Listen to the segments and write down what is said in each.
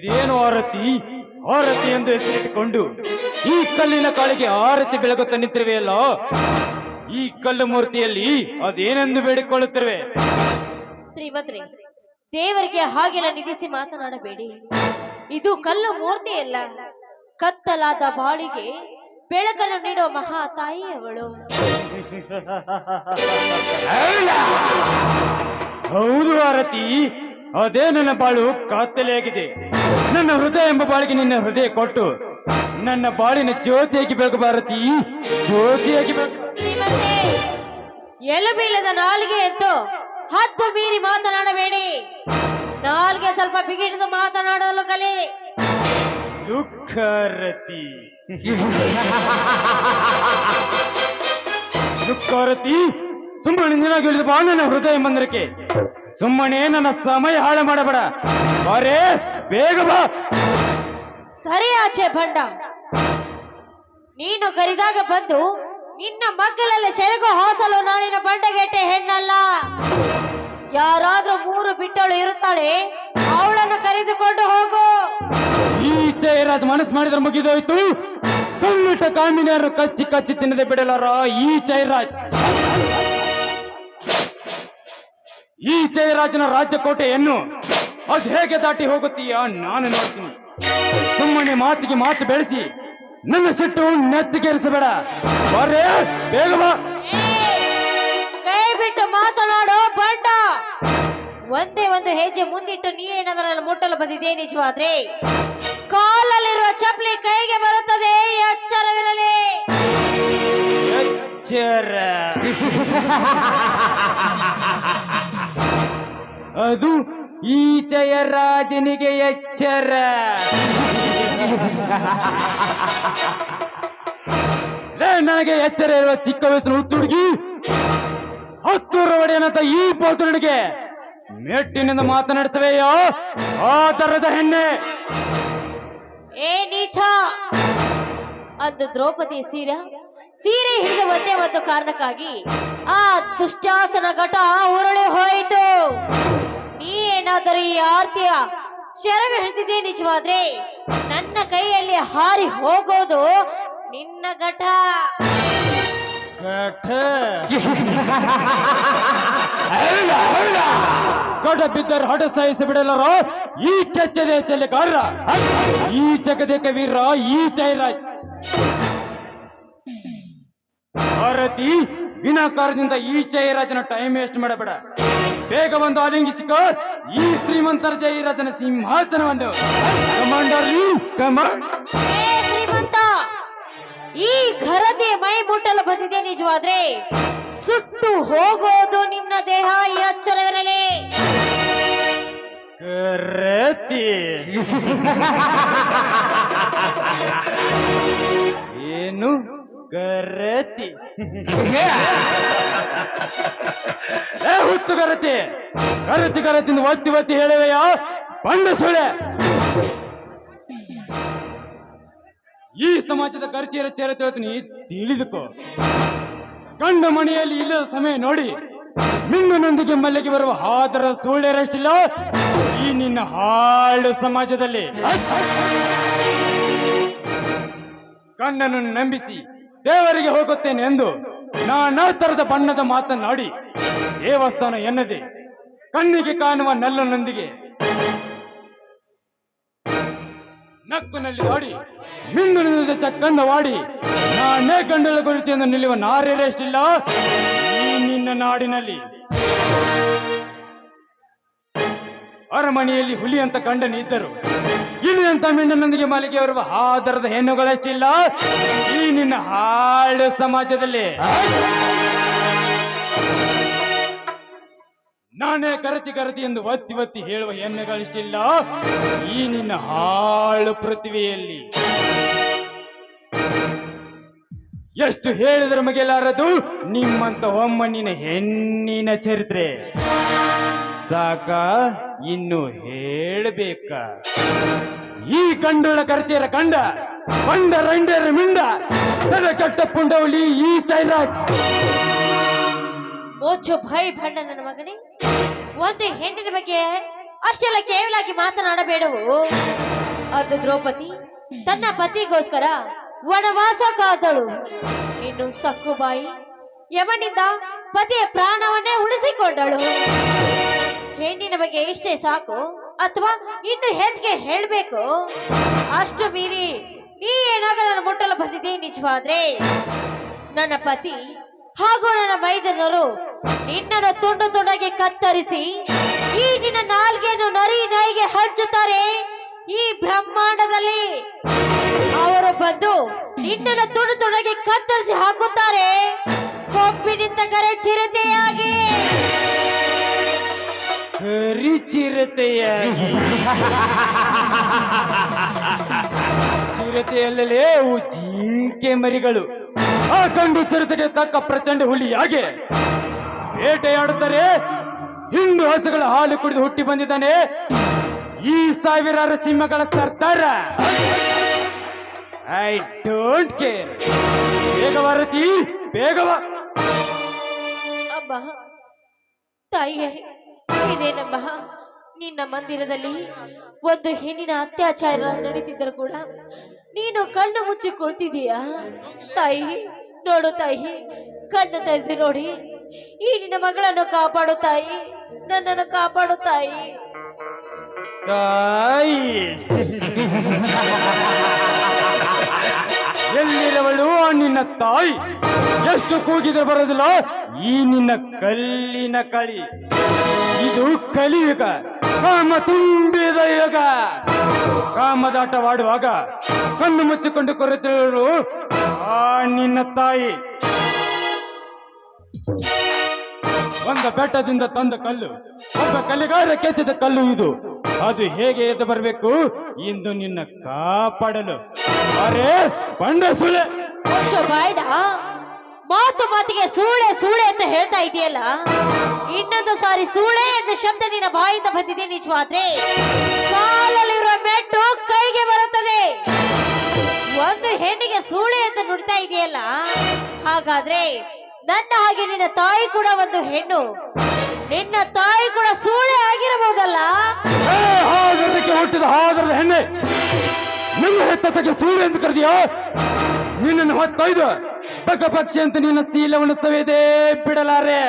ಇದೇನು ಆರತಿ ಆರತಿ ಎಂದು ಹೆಸರಿಟ್ಟುಕೊಂಡು ಈ ಕಲ್ಲಿನ ಕಾಳಿಗೆ ಆರತಿ ಬೆಳಗುತ್ತಾ ನಿಂತಿರುವೆಯಲ್ಲ, ಈ ಕಲ್ಲು ಮೂರ್ತಿಯಲ್ಲಿ ಅದೇನೆಂದು ಬೇಡಿಕೊಳ್ಳುತ್ತಿರುವೆ? ಶ್ರೀಮಂತ್ರಿ, ದೇವರಿಗೆ ಹಾಗೆಲ್ಲ ನಿಧಿಸಿ ಮಾತನಾಡಬೇಡಿ. ಇದು ಕಲ್ಲು ಮೂರ್ತಿಯಲ್ಲ, ಕತ್ತಲಾದ ಬಾಳಿಗೆ ಬೆಳಕನ್ನು ನೀಡುವ ಮಹಾ ತಾಯಿ ಅವಳು. ಹೌದು ಆರತಿ, ಅದೇ ನನ್ನ ಬಾಳು ಕತ್ತಲೆಯಾಗಿದೆ. ನನ್ನ ಹೃದಯ ಎಂಬ ಬಾಳಿಗೆ ನಿನ್ನ ಹೃದಯ ಕೊಟ್ಟು ನನ್ನ ಬಾಳಿನ ಜ್ಯೋತಿಯಾಗಿ ಬೆಳಗು ಭಾರತಿ, ಜ್ಯೋತಿಯಾಗಿ ಬೆಳಗು. ಶ್ರೀಮಂತಿ, ಎಲುಬಿಲ್ಲದ ನಾಲಿಗೆ ಎದ್ದು ಹದ್ದು ಮೀರಿ ಮಾತನಾಡಬೇಡಿ. ನಾಲ್ಗೆ ಸ್ವಲ್ಪ ಬಿಗಿಡಿದು ಮಾತನಾಡಲು ಕಲಿ. ದುಃಖಾರತಿ ದುಃಖಾರತಿ, ಸುಮ್ಮನೆ ನಿನಗೆ ಹೇಳಿದ ಬಾ ನನ್ನ ಹೃದಯ ಮಂದಿರಕ್ಕೆ. ಸುಮ್ಮನೆ ನನ್ನ ಸಮಯ ಹಾಳು ಮಾಡಬೇಡ, ಬಾರೇ ಬೇಗ ಬಾ. ಸರಿ ಆಚೆ ಬಂಡ, ನೀನು ಕರೆದಾಗ ಬಂದು ನಿನ್ನ ಮಗ್ಗಲಲ್ಲಿ ಸೆರಗು ಹಾಸಲು ನಾನಿನ ಬಂಡಗೆಟ್ಟೆ ಹೆಣ್ಣಲ್ಲ. ಯಾರಾದ್ರೂ ಮೂರು ಬಿಟ್ಟಳು ಇರುತ್ತಾಳೆ, ಅವಳನ್ನು ಕರೆದುಕೊಂಡು ಹೋಗು. ಈ ಜಯರಾಜ್ ಮನಸ್ಸು ಮಾಡಿದ್ರೆ ಮುಗಿದೋಯ್ತು. ಕಣ್ಣಿಟ್ಟ ಕಾಮಿನಿಯರು ಕಚ್ಚಿ ಕಚ್ಚಿ ತಿನ್ನದೆ ಬಿಡಲಾರ ಈ ಜಯರಾಜ್. ಈ ಜಯರಾಜನ ರಾಜಕೋಟೆಯನ್ನು ಅದು ಹೇಗೆ ದಾಟಿ ಹೋಗುತ್ತೀಯ ನಾನು ನೋಡ್ತೀನಿ. ಸುಮ್ಮನೆ ಮಾತಿಗೆ ಮಾತು ಬೆಳೆಸಿ ನನ್ನ ಸಿಟ್ಟು ನೆತ್ತಿಗೇರಿಸಬೇಡ, ಬರೇ ಬೇಗ ಬಾ. ಕೈ ಬಿಟ್ಟು ಮಾತನಾಡೋ ಬಂಡ. ಒಂದೇ ಒಂದು ಹೆಜ್ಜೆ ಮುಂದಿಟ್ಟು ನೀ ಏನಾದ್ರಲ್ಲಿ ಮುಟ್ಟಲು ಬಂದಿದೆ ನಿಜವಾದ್ರೆ ಕಾಲಲ್ಲಿರುವ ಚಪ್ಪಲಿ ಕೈಗೆ ಬರುತ್ತದೆ, ಎಚ್ಚರವಿರಲಿ. ಎಚ್ಚರ ಅದು ಈ ಜಯರಾಜನಿಗೆ ಎಚ್ಚರ. ನನಗೆ ಎಚ್ಚರ ಇರುವ ಚಿಕ್ಕ ವಯಸ್ಸಿನ ಹುಚ್ಚುಡುಗಿ, ಹತ್ತೂರು ಒಡೆಯನಂತ ಈ ಪೌತ್ರನಿಗೆ ಮೆಟ್ಟಿನಿಂದ ಮಾತನಾಡಿಸವೆಯೋ ಆ ತರದ ಹೆಣ್ಣೆ. ಏ ನೀಚ, ಅಂದು ದ್ರೌಪದಿ ಸೀರೆ ಹಿಡಿದ ಒಂದೇ ಒಂದು ಕಾರಣಕ್ಕಾಗಿ ಆ ದುಷ್ಟಾಸನ ಘಟ ಉರುಳಿ ಹೋಯಿತು. ನೀ ಏನಾದರೂ ಈ ಆರ್ತಿಯ ಶರಗ ಹಿಡಿದಿದೆ ನಿಜವಾದ್ರೆ ನನ್ನ ಕೈಯಲ್ಲಿ ಹಾರಿ ಹೋಗೋದು ನಿನ್ನ ಘಟ. ಗಡ ಬಿದ್ದರೆ ಹಡ ಸಾಯಿಸಿ ಬಿಡಲಾರ ಈ ಕೆಚ್ಚದೆ ಚೆಲ್ಲೆಗಾರ, ಈ ಜಗದೇಕ ವೀರ ಈ ಜಯರಾಜ್. ಭಾರತಿ, ವಿನಾಕಾರದಿಂದ ಈ ಜಯರಾಜನ ಟೈಮ್ ವೇಸ್ಟ್ ಮಾಡಬೇಡ. ಬೇಗ ಬಂದು ಆಲಿಂಗಿಸಿಕ ಈ ಶ್ರೀಮಂತರ ಜಯರಾಜನ ಸಿಂಹಾಸನವನ್ನು. ಕಮಾಂಡರ್ ಶ್ರೀಮಂತ, ಈ ಘರತೆ ಮೈ ಮುಟ್ಟಲು ಬಂದಿದೆ ನಿಜವಾದ್ರೆ ಸುಟ್ಟು ಹೋಗೋದು ನಿನ್ನ ದೇಹ, ಈ ಎಚ್ಚರವಿರಲಿ. ಕರತಿ ಏನು ಕರತಿ? ಹುಚ್ಚು ಕರತಿ, ಕರತಿ ಕರತಿಂದ ಒತ್ತಿ ಒತ್ತಿ ಹೇಳುವೆಯ ಬಂಡ ಸುಳೆ. ಈ ಸಮಾಜದ ಖರ್ಚಿಯರ ಚರಿತ್ರೆ ತಿಳಿದುಕೋ. ಗಂಡ ಮನೆಯಲ್ಲಿ ಇಲ್ಲದ ಸಮಯ ನೋಡಿ ಮಿಂಗನೊಂದಿಗೆ ಮಲ್ಲಿಗೆ ಬರುವ ಹಾದರ ಸುಳ್ಳೆರಷ್ಟಿಲ್ಲ ಈ ನಿನ್ನ ಹಾಳು ಸಮಾಜದಲ್ಲಿ. ಗಂಡನನ್ನು ನಂಬಿಸಿ ದೇವರಿಗೆ ಹೋಗುತ್ತೇನೆ ಎಂದು ನಾನಾ ತರದ ಬಣ್ಣದ ಮಾತನ್ನಾಡಿ ದೇವಸ್ಥಾನ ಎನ್ನದೆ ಕಣ್ಣಿಗೆ ಕಾಣುವ ನಲ್ಲನೊಂದಿಗೆ ನಕ್ಕುನಲ್ಲಿ ಆಡಿ ಮಿಂಗುನಿಂದ ಚಕ್ಕಂದವಾಡಿ ನಾನೇ ಗಂಡಳ ಗುರುತಿಯನ್ನು ನಿಲ್ಲುವ ನಾರ್ಯರಷ್ಟಿಲ್ಲ ಈ ನಿನ್ನ ನಾಡಿನಲ್ಲಿ. ಅರಮನೆಯಲ್ಲಿ ಹುಲಿ ಅಂತ ಗಂಡನಿದ್ದರು, ಇಲ್ಲಿ ಅಂತ ಮಿಂಡನೊಂದಿಗೆ ಮಾಲಿಗೆ ಬರುವ ಆದರದ ಹೆಣ್ಣುಗಳಷ್ಟಿಲ್ಲ ಈ ನಿನ್ನ ಹಾಳು ಸಮಾಜದಲ್ಲಿ. ನಾನೇ ಕರತಿ ಕರತಿ ಎಂದು ಒತ್ತಿ ಒತ್ತಿ ಹೇಳುವ ಹೆಣ್ಣುಗಳಿಷ್ಟಿಲ್ಲ ಈ ನಿನ್ನ ಹಾಳು ಪೃಥ್ವಿಯಲ್ಲಿ. ಎಷ್ಟು ಹೇಳಿದರೂ ಮುಗಿಯಲಾರದು ನಿಮ್ಮಂತ ಒಮ್ಮಣ್ಣಿನ ಹೆಣ್ಣಿನ ಚರಿತ್ರೆ. ಸಾಕ ಇನ್ನು ಹೇಳಬೇಕ? ಈ ಗಂಡುಳ ಕರತಿಯರ ಕಂಡ ಬಂಡ ರಂಡರ ಮಿಂಡ ತಲೆ ಕಟ್ಟ ಪುಂಡವಲಿ ಈ ಜಯರಾಜ್. ಮೋಚು ಭೈ ಭಂಡ ನನ್ನ ಮಗನೇ, ಒಂದು ಹೆಣ್ಣಿನ ಬಗ್ಗೆ ಅಷ್ಟೆಲ್ಲ ಕೇವಲಾಗಿ ಮಾತನಾಡಬೇಡವು. ಅದು ದ್ರೌಪದಿ ತನ್ನ ಪತಿಗೋಸ್ಕರ ವನವಾಸ ಕಾದಳು. ಇನ್ನು ಸಕ್ಕುಬಾಯಿ ಯಮನಿಂದ ಪತಿಯ ಪ್ರಾಣವನ್ನೇ ಉಳಿಸಿಕೊಂಡಳು. ಹೆಣ್ಣಿನ ಬಗ್ಗೆ ಇಷ್ಟೇ ಸಾಕು ಅಥವಾ ಇನ್ನು ಹೆಚ್ಚಿಗೆ ಹೇಳ್ಬೇಕು? ಅಷ್ಟು ಮೀರಿ ನೀ ಏನಾದರೂ ನನ್ನ ಮುಟ್ಟಲು ಬಂದಿದೆ ನಿಜವಾದ್ರೆ ನನ್ನ ಪತಿ ಹಾಗೂ ನನ್ನ ಮೈದನರು ನಿನ್ನನ್ನು ತುಂಡು ತುಂಡಾಗಿ ಕತ್ತರಿಸಿ ಈ ನಿನ್ನ ನಾಲ್ಗೆಯನ್ನು ನರಿ ನಾಯಿಗೆ ಹಂಚುತ್ತಾರೆ. ಈ ಬ್ರಹ್ಮಾಂಡದಲ್ಲಿ ಅವರು ಬಂದು ನಿನ್ನನ್ನು ತುಂಡು ತುಂಡಾಗಿ ಕತ್ತರಿಸಿ ಹಾಕುತ್ತಾರೆ. ಕೊಬ್ಬಿನಿಂದ ಕರೆ ಚಿರತೆಯಾಗಿ. ಚಿರತೆಯಾಗಿ ಚಿರತೆಯಲ್ಲೇ ಅವು ಜಿಂಕೆ ಮರಿಗಳು. ಆ ಗಂಡು ಚಿರತೆಗೆ ತಕ್ಕ ಪ್ರಚಂಡ ಹುಲಿಯಾಗಿ ಬೇಟೆಯಾಡುತ್ತಾರೆ. ಹಿಂಡು ಹಸುಗಳ ಹಾಲು ಕುಡಿದು ಹುಟ್ಟಿ ಬಂದಿದ್ದಾನೆ ಈ ಸಾವಿರಾರು ಸಿಂಹಗಳ ಸರ್ದಾರ. I don't care. ಬೇಗವಾರತಿ ಬೇಗವ. ಅಮ್ಮ ತಾಯಿಯೇ, ಇದೇನಮ್ಮ ನಿನ್ನ ಮಂದಿರದಲ್ಲಿ ಒಂದು ಹೆಣ್ಣಿನ ಅತ್ಯಾಚಾರ ನಡೀತಿದ್ದರೂ ಕೂಡ ನೀನು ಕಣ್ಣು ಮುಚ್ಚಿಕೊಳ್ತಿದೀಯಾ? ತಾಯಿ ನೋಡು ತಾಯಿ, ಕಣ್ಣು ತೆರೆದು ನೋಡಿ. ಈ ನಿನ್ನ ಮಗಳನ್ನು ಕಾಪಾಡು ತಾಯಿ, ನನ್ನನ್ನು ಕಾಪಾಡು ತಾಯಿ. ತಾಯಿ ಎಲ್ಲಿರವಳು ನಿನ್ನ ತಾಯಿ? ಎಷ್ಟು ಕೂಗಿದ್ರೆ ಬರೋದಿಲ್ಲ ಈ ನಿನ್ನ ಕಲ್ಲಿನ ಕಳಿ. ಇದು ಕಲಿಯುಗ, ಕಾಮ ತುಂಬಿದ ಯುಗ. ಕಾಮದಾಟವಾಡುವಾಗ ಕಣ್ಣು ಮುಚ್ಚಿಕೊಂಡು ಕೊರೆತಿರುವರು ಆ ನಿನ್ನ ತಾಯಿ. ಒಂದು ಬೆಟ್ಟದಿಂದ ತಂದ ಕಲ್ಲು, ಒಬ್ಬ ಕಲ್ಲಿಗಾರ ಕೆತ್ತಿದ ಕಲ್ಲು ಇದು. ಅದು ಹೇಗೆ ಎದ್ದು ಬರಬೇಕು ಇಂದು ನಿನ್ನ ಕಾಪಾಡಲು. ಅರೆ ಬಂಡ ಸುಳೆ. ಮುಚ್ಚು ಬಾಯ್ಡ. ಮಾತು ಮಾತಿಗೆ ಸೂಳೆ ಸೂಳೆ ಅಂತ ಹೇಳ್ತಾ ಇದೆಯಲ್ಲ, ಇನ್ನೊಂದು ಸಾರಿ ಸೂಳೆ ಎಂದ ಶಬ್ದ ನಿನ್ನ ಬಾಯಿಂದ ಬಂದಿದೆ ನಿಜವಾದ್ರೆ ಕಾಲಲ್ಲಿರುವ ಮೆಟ್ಟು ಕೈಗೆ ಬರುತ್ತದೆ. ಒಂದು ಹೆಣ್ಣಿಗೆ ಸೂಳೆ ಅಂತ ನುಡಿತಾ ಇದೆಯಲ್ಲ, ಹಾಗಾದ್ರೆ ನನ್ನ ಹಾಗೆ ನಿನ್ನ ತಾಯಿ ಕೂಡ ಒಂದು ಹೆಣ್ಣು. ನಿನ್ನ ತಾಯಿ ಕೂಡ ಸೂಳೆ ಆಗಿರಬಹುದಲ್ಲ? ಹುಟ್ಟಿದ ಹಾದರದ ಹೆಣ್ಣೆ, ನಿನ್ನ ಹೆತ್ತಕ್ಕೆ ಸೂಳೆ ಎಂದು ಕರೆದಿಯಾ? ನಿನ್ನನ್ನು ಹೊತ್ತೊಯ್ದು ಪಕ್ಕ ಪಕ್ಷಿ ಅಂತ ನಿನ್ನ ಶೀಲವನ್ನು ಸವೆದೇ ಬಿಡಲಾರೆ.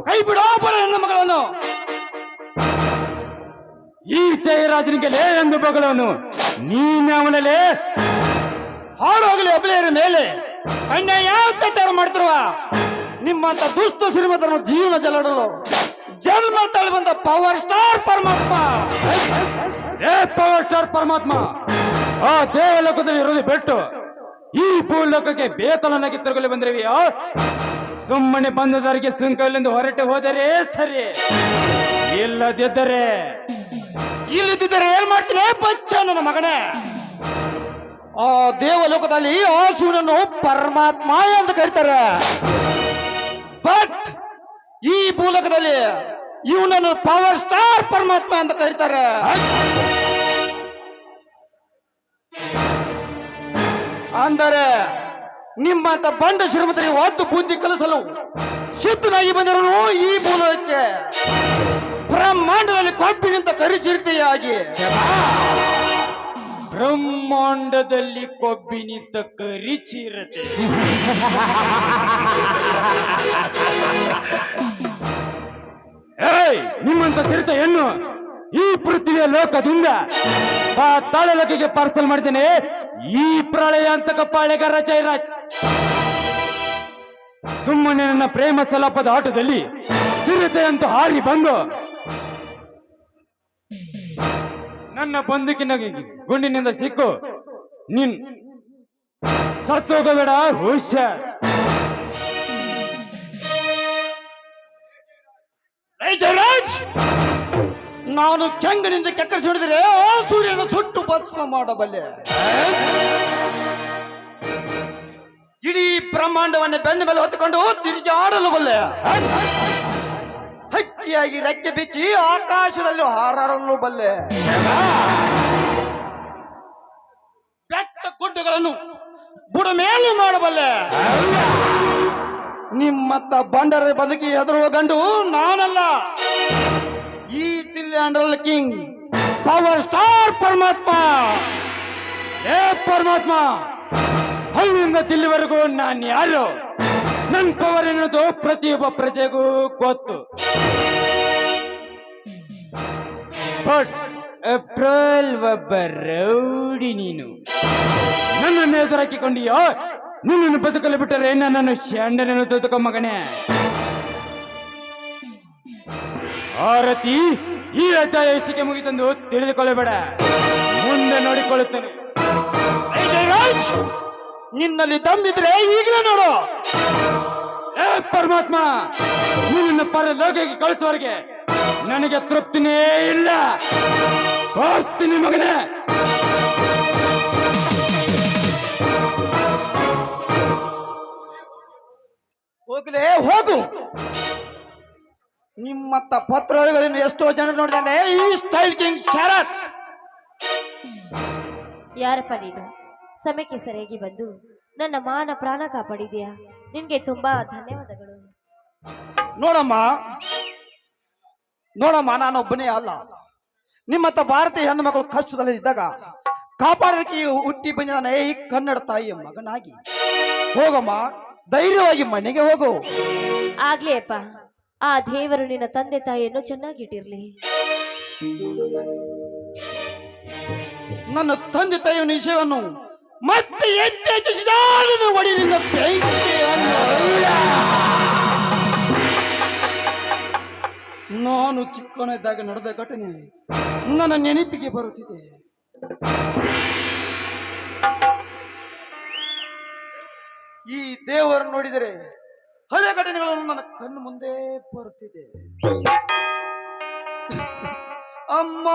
ಕೈ ಬಿಡೋ ಬರ ನನ್ನ ಮಗಳನ್ನು. ಈ ಜಯರಾಜನಿಗೆ ಲೇ ಎಂದು ಬಗಳವನು ನೀನು ಅವನಲ್ಲೇ ಹಾಡೋಗಲಿ ಅಬಲೆಯರ ಮೇಲೆ ಅನ್ಯಾಯ ಅತ್ಯಾಚಾರ ಮಾಡ್ತಿರುವ ನಿಮ್ಮಂತ ದುಷ್ಟ ಶ್ರೀಮಂತರ ಜೀವನ ಜಲಡಲು ಜನ್ಮ ತಳಿ ಬಂದ ಪವರ್ ಸ್ಟಾರ್ ಪರಮಾತ್ಮ. ಏ ಪವರ್ ಸ್ಟಾರ್ ಪರಮಾತ್ಮ, ಆ ದೇವಲೋಕದಲ್ಲಿ ಇರೋದು ಬಿಟ್ಟು ಈ ಭೂಲೋಕಕ್ಕೆ ಬೇತಲನಾಗಿ ತಿರುಗಲು ಬಂದಿರುವೆಯಾ? ಸುಮ್ಮನೆ ಬಂದದರಿಗೆ ಸುಂಕಲೆಂದು ಹೊರಟು ಹೋದರೆ ಸರಿ, ಇಲ್ಲದಿದ್ದರೆ ಏನ್ ಮಾಡ್ತೀನಿ ಬಚ್ಚ ನನ್ನ ಮಗನೇ. ಆ ದೇವಲೋಕದಲ್ಲಿ ಆ ಶಿವನನ್ನು ಪರಮಾತ್ಮ ಎಂದು ಕರೀತಾರೆ. ಬಟ್ ಈ ಭೂಲೋಕದಲ್ಲಿ ಇವನನ್ನು ಪವರ್ ಸ್ಟಾರ್ ಪರಮಾತ್ಮ ಅಂತ ಕರೀತಾರೆ. ಅಂದರೆ ನಿಮ್ಮಂತ ಬಂಡ ಶ್ರೀಮಂತರಿಗೆ ಒದ್ದು ಬುದ್ಧಿ ಕಲಿಸಲು ಶುದ್ಧನಾಗಿ ಬಂದಿರೋನು ಈ ಭೂಲೋಕಕ್ಕೆ ಬ್ರಹ್ಮಾಂಡದಲ್ಲಿ ಕೊಬ್ಬಿನಿಂದ ಕರಿಚಿರತೆಯಾಗಿ. ಬ್ರಹ್ಮಾಂಡದಲ್ಲಿ ಕೊಬ್ಬಿನಿಂದ ಕರಿಚಿರತೆ. ಏಯ್, ನಿಮ್ಮಂತ ಚಿರತೆಯನ್ನು ಈ ಪೃಥ್ವಿಯ ಲೋಕದಿಂದ ಪಾತಾಳ ಲೋಕಕ್ಕೆ ಪಾರ್ಸಲ್ ಮಾಡ್ತೇನೆ. ಈ ಪ್ರಳಯ ಅಂತಕ ಪಾಳೆಗಾರ ಜಯರಾಜ್. ಸುಮ್ಮನೆ ನನ್ನ ಪ್ರೇಮ ಸಲಾಪದ ಆಟದಲ್ಲಿ ಚಿರತೆ ಅಂತ ಹಾರಿ ಬಂದು ನನ್ನ ಬಂದೂಕಿನ ಗುಂಡಿನಿಂದ ಸಿಕ್ಕು ನೀನ್ ಸತ್ತೋಗಬೇಡ ಹುಷಾರ್. ಜಯರಾಜ್, ನಾನು ಕೆಂಗನಿಂದ ಕೆಕ್ಕರಿಸಿ ಹೊಡೆದರೆ ಆ ಸೂರ್ಯನ ಸುಟ್ಟು ಭಸ್ಮ ಮಾಡಬಲ್ಲೆ. ಇಡೀ ಬ್ರಹ್ಮಾಂಡವನ್ನೇ ಬೆನ್ನ ಮೇಲೆ ಹೊತ್ತುಕೊಂಡು ತಿರುಗಿ ಆಡಲು ಬಲ್ಲೆ. ಹಕ್ಕಿಯಾಗಿ ರೆಕ್ಕೆ ಬಿಚ್ಚಿ ಆಕಾಶದಲ್ಲಿ ಹಾರಾಡಲು ಬಲ್ಲೆ. ಬೆಟ್ಟ ಗುಡ್ಡಗಳನ್ನು ಬುಡಮೇಲು ಮಾಡಬಲ್ಲೆ. ನಿಮ್ಮತ್ತ ಬಂಡರ ಬದುಕಿ ಎದುರುವ ಗಂಡು ನಾನಲ್ಲ, ಈ ತಿಲ್ಯಾಂಡ್ರಲ್ ಕಿಂಗ್ ಪವರ್ ಸ್ಟಾರ್ ಪರಮಾತ್ಮ. ಏ ಪರಮಾತ್ಮ, ಅಲ್ಲಿಂದ ದಿಲ್ಲಿವರೆಗೂ ನಾನು ಯಾರು, ನನ್ನ ಪವರ್ ಎನ್ನುವುದು ಪ್ರತಿಯೊಬ್ಬ ಪ್ರಜೆಗೂ ಗೊತ್ತು. ಬಟ್ ಏಪ್ರಿಲ್ ಒಬ್ಬ ರೌಡಿ ನೀನು ನನ್ನನ್ನು ಎದುರಾಕಿಕೊಂಡಿಯೋ. ನಿನ್ನನ್ನು ಬದುಕಲು ಬಿಟ್ಟರೆ ನನ್ನನ್ನು ಶಂಡನನ್ನು ತುತುಕ ಮಗನೇ. ಆರತಿ, ಈ ಅಧ್ಯಾಯ ಎಷ್ಟಿಗೆ ಮುಗಿತಂದು ತಿಳಿದುಕೊಳ್ಳಬೇಡ, ಮುಂದೆ ನೋಡಿಕೊಳ್ಳುತ್ತೇನೆ. ಜಯರಾಜ್, ನಿನ್ನಲ್ಲಿ ದಮ್ಮಿದ್ರೆ ಈಗಲೇ ನೋಡು. ಏ ಪರಮಾತ್ಮ, ನಿನ್ನ ಪರಲೋಕಕ್ಕೆ ಕಳಿಸುವವರೆಗೆ ನನಗೆ ತೃಪ್ತಿನೇ ಇಲ್ಲ. ಬರ್ತೀನಿ ಮಗನೇ. ಹೋಗ್ಲೇ ಹೋಗು. ನಿಮ್ಮತ್ತ ಪತ್ರಗಳನ್ನು ಎಷ್ಟೋ ಜನ ನೋಡಿದಾನೆ ಈ ಸ್ಟೈಲ್ ಕಿಂಗ್ ಶರತ್. ಯಾರಪ್ಪ ನೀನು? ಸಮಯಕ್ಕೆ ಸರಿಯಾಗಿ ಬಂದು ನನ್ನ ಮಾನ ಪ್ರಾಣ ಕಾಪಾಡಿದ್ಯಾ, ನಿನ್ಗೆ ತುಂಬಾ ಧನ್ಯವಾದಗಳು. ನೋಡಮ್ಮ ನೋಡಮ್ಮ, ನಾನೊಬ್ಬನೇ ಅಲ್ಲ, ನಿಮ್ಮತ್ತ ಭಾರತೀಯ ಹೆಣ್ಣು ಮಕ್ಕಳು ಕಷ್ಟದಲ್ಲಿ ಇದ್ದಾಗ ಕಾಪಾಡೋದಕ್ಕೆ ಹುಟ್ಟಿ ಬಂದಿದ್ದಾನೆ ಈ ಕನ್ನಡ ತಾಯಿಯ ಮಗನಾಗಿ. ಹೋಗಮ್ಮ, ಧೈರ್ಯವಾಗಿ ಮನೆಗೆ ಹೋಗು. ಆಗ್ಲಿ ಅಪ್ಪ, ಆ ದೇವರು ನಿನ್ನ ತಂದೆ ತಾಯಿಯನ್ನು ಚೆನ್ನಾಗಿಟ್ಟಿರ್ಲಿ. ನನ್ನ ತಂದೆ ತಾಯಿಯ ವಿಷಯವನ್ನು ಮತ್ತೆ ಎತ್ತೆಚ್ಚಿಸಿದ ಒಡಿ ನಿನ್ನ ಬೆಂಕಿಯನ್ನು. ನಾನು ಚಿಕ್ಕವನಿದ್ದಾಗ ನಡೆದ ಘಟನೆ ನನ್ನ ನೆನಪಿಗೆ ಬರುತ್ತಿದೆ. ಈ ದೇವರು ನೋಡಿದರೆ ಹಳೆ ಘಟನೆಗಳನ್ನು ನನ್ನ ಕಣ್ಣು ಮುಂದೆ ಬರುತ್ತಿದೆ. ಅಮ್ಮ